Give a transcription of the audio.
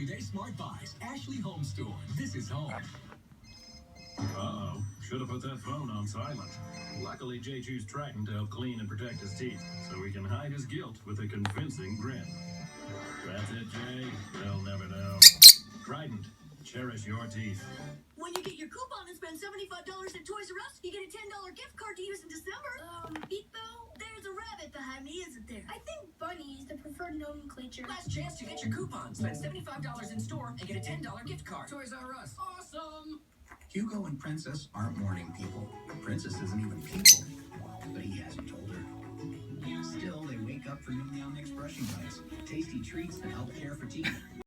everyday smart buys. Ashley Home Store. This is home. Uh-oh. Should have put that phone on silent. Luckily, Jay chews Trident to help clean and protect his teeth, so he can hide his guilt with a convincing grin. That's it, Jay. They'll never know. Trident. Cherish your teeth. When you get your coupon and spend $75 at Toys R Us, you get a $10 gift card to use in December. Beto, there's a rabbit behind me, isn't there? I think bunny is the preferred nomenclature. Last chance to get your coupon. Spend $75 in store and get a $10 gift card. Toys R Us. Awesome! Hugo and Princess aren't morning people. Princess isn't even people, but he hasn't told her. Still, they wake up for new Meow Mix brushing bites, tasty treats that help care for teeth.